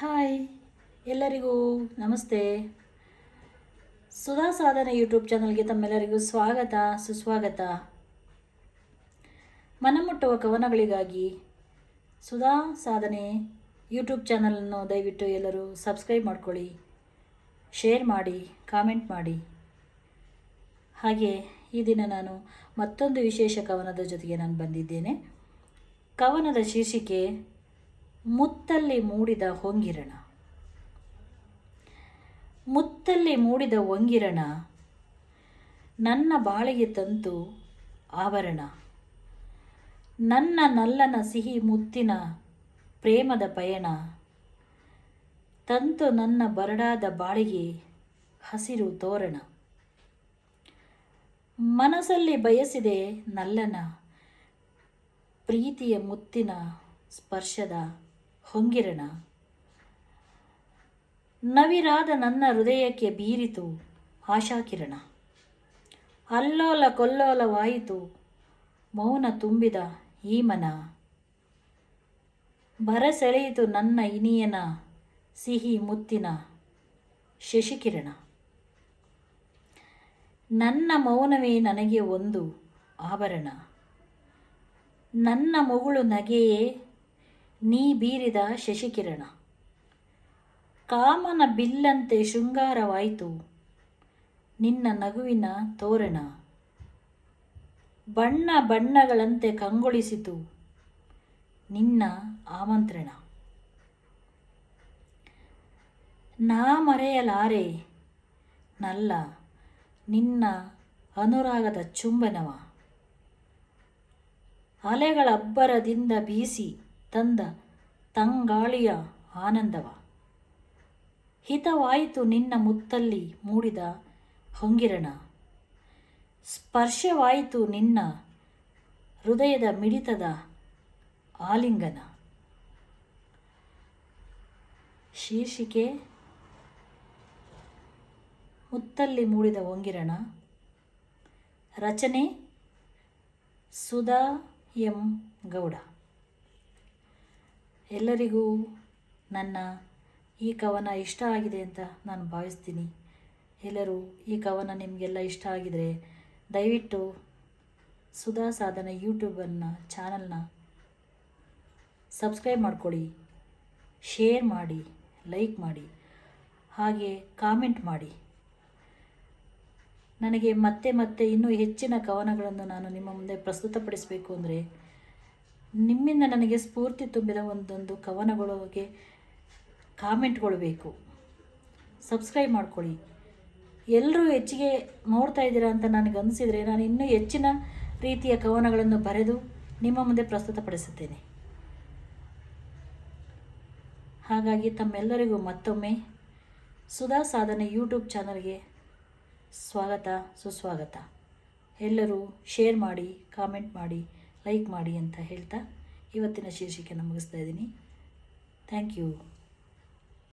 Hi ಎಲ್ಲರಿಗೂ ನಮಸ್ತೆ. ಸುಧಾ ಸಾಧನೆ ಯೂಟ್ಯೂಬ್ ಚಾನಲ್ಗೆ ತಮ್ಮೆಲ್ಲರಿಗೂ ಸ್ವಾಗತ ಸುಸ್ವಾಗತ. ಮನಮುಟ್ಟುವ ಕವನಗಳಿಗಾಗಿ ಸುಧಾ ಸಾಧನೆ ಯೂಟ್ಯೂಬ್ ಚಾನಲನ್ನು ದಯವಿಟ್ಟು ಎಲ್ಲರೂ ಸಬ್ಸ್ಕ್ರೈಬ್ ಮಾಡ್ಕೊಳ್ಳಿ, ಶೇರ್ ಮಾಡಿ, ಕಾಮೆಂಟ್ ಮಾಡಿ. ಹಾಗೆ ಈ ದಿನ ನಾನು ಮತ್ತೊಂದು ವಿಶೇಷ ಕವನದ ಜೊತೆಗೆ ನಾನು ಬಂದಿದ್ದೇನೆ. ಕವನದ ಶೀರ್ಷಿಕೆ ಮುತ್ತಲ್ಲಿ ಮೂಡಿದ ಹೊಂಗಿರಣ. ಮುತ್ತಲ್ಲಿ ಮೂಡಿದ ಹೊಂಗಿರಣ ನನ್ನ ಬಾಳಿಗೆ ತಂತು ಆಭರಣ. ನನ್ನ ನಲ್ಲನ ಸಿಹಿ ಮುತ್ತಿನ ಪ್ರೇಮದ ಪಯಣ ತಂತು ನನ್ನ ಬರಡಾದ ಬಾಳಿಗೆ ಹಸಿರು ತೋರಣ. ಮನಸ್ಸಲ್ಲಿ ಬಯಸಿದೆ ನಲ್ಲನ ಪ್ರೀತಿಯ ಮುತ್ತಿನ ಸ್ಪರ್ಶದ ಹೊಂಗಿರಣ. ನವಿರಾದ ನನ್ನ ಹೃದಯಕ್ಕೆ ಬೀರಿತು ಆಶಾಕಿರಣ. ಅಲ್ಲೋಲ ಕೊಲ್ಲೋಲವಾಯಿತು ಮೌನ ತುಂಬಿದ ಈ ಮನ. ಬರಸೆಳೆಯಿತು ನನ್ನ ಇನಿಯನ ಸಿಹಿ ಮುತ್ತಿನ ಶಶಿಕಿರಣ. ನನ್ನ ಮೌನವೇ ನನಗೆ ಒಂದು ಆಭರಣ. ನನ್ನ ಮುಗುಳು ನಗೆಯೇ ನೀ ಬೀರಿದ ಶಶಿಕಿರಣ. ಕಾಮನ ಬಿಲ್ಲಂತೆ ಶೃಂಗಾರವಾಯಿತು ನಿನ್ನ ನಗುವಿನ ತೋರಣ. ಬಣ್ಣ ಬಣ್ಣಗಳಂತೆ ಕಂಗೊಳಿಸಿತು ನಿನ್ನ ಆಮಂತ್ರಣ. ನಾ ಮರೆಯಲಾರೆ ನಲ್ಲ ನಿನ್ನ ಅನುರಾಗದ ಚುಂಬನವ. ಅಲೆಗಳ ಅಬ್ಬರದಿಂದ ಬೀಸಿ ತಂದ ತಂಗಾಳಿಯ ಆನಂದವ. ಹಿತವಾಯಿತು ನಿನ್ನ ಮುತ್ತಲ್ಲಿ ಮೂಡಿದ ಹೊಂಗಿರಣ. ಸ್ಪರ್ಶವಾಯಿತು ನಿನ್ನ ಹೃದಯದ ಮಿಡಿತದ ಆಲಿಂಗನ. ಶೀರ್ಷಿಕೆ ಮುತ್ತಲ್ಲಿ ಮೂಡಿದ ಹೊಂಗಿರಣ. ರಚನೆ ಸುಧಾ ಎಂ ಗೌಡ. ಎಲ್ಲರಿಗೂ ನನ್ನ ಈ ಕವನ ಇಷ್ಟ ಆಗಿದೆ ಅಂತ ನಾನು ಭಾವಿಸ್ತೀನಿ. ಎಲ್ಲರೂ ಈ ಕವನ ನಿಮಗೆಲ್ಲ ಇಷ್ಟ ಆಗಿದರೆ ದಯವಿಟ್ಟು ಸುಧಾ ಸಾಧನೆ ಚಾನಲ್ನ ಸಬ್ಸ್ಕ್ರೈಬ್ ಮಾಡ್ಕೊಳ್ಳಿ, ಶೇರ್ ಮಾಡಿ, ಲೈಕ್ ಮಾಡಿ, ಹಾಗೆ ಕಾಮೆಂಟ್ ಮಾಡಿ. ನನಗೆ ಮತ್ತೆ ಇನ್ನೂ ಹೆಚ್ಚಿನ ಕವನಗಳನ್ನು ನಾನು ನಿಮ್ಮ ಮುಂದೆ ಪ್ರಸ್ತುತಪಡಿಸಬೇಕು ಅಂದರೆ ನಿಮ್ಮಿಂದ ನನಗೆ ಸ್ಫೂರ್ತಿ ತುಂಬಿದ ಒಂದೊಂದು ಕವನಗಳಿಗೆ ಕಾಮೆಂಟ್ಗಳು ಬೇಕು. ಸಬ್ಸ್ಕ್ರೈಬ್ ಮಾಡ್ಕೊಳ್ಳಿ. ಎಲ್ಲರೂ ಹೆಚ್ಚಿಗೆ ನೋಡ್ತಾ ಇದ್ದೀರಾ ಅಂತ ನನಗೆ ಅನಿಸಿದರೆ ನಾನು ಇನ್ನೂ ಹೆಚ್ಚಿನ ರೀತಿಯ ಕವನಗಳನ್ನು ಬರೆದು ನಿಮ್ಮ ಮುಂದೆ ಪ್ರಸ್ತುತಪಡಿಸುತ್ತೇನೆ. ಹಾಗಾಗಿ ತಮ್ಮೆಲ್ಲರಿಗೂ ಮತ್ತೊಮ್ಮೆ ಸುಧಾ ಸಾಧನೆ ಯೂಟ್ಯೂಬ್ ಚಾನಲ್ಗೆ ಸ್ವಾಗತ ಸುಸ್ವಾಗತ. ಎಲ್ಲರೂ ಶೇರ್ ಮಾಡಿ, ಕಾಮೆಂಟ್ ಮಾಡಿ, ಲೈಕ್ ಮಾಡಿ ಅಂತ ಹೇಳ್ತಾ ಇವತ್ತಿನ ಶೀರ್ಷಿಕೆಯನ್ನು ಮುಗಿಸ್ತಾ ಇದ್ದೀನಿ. Thank you.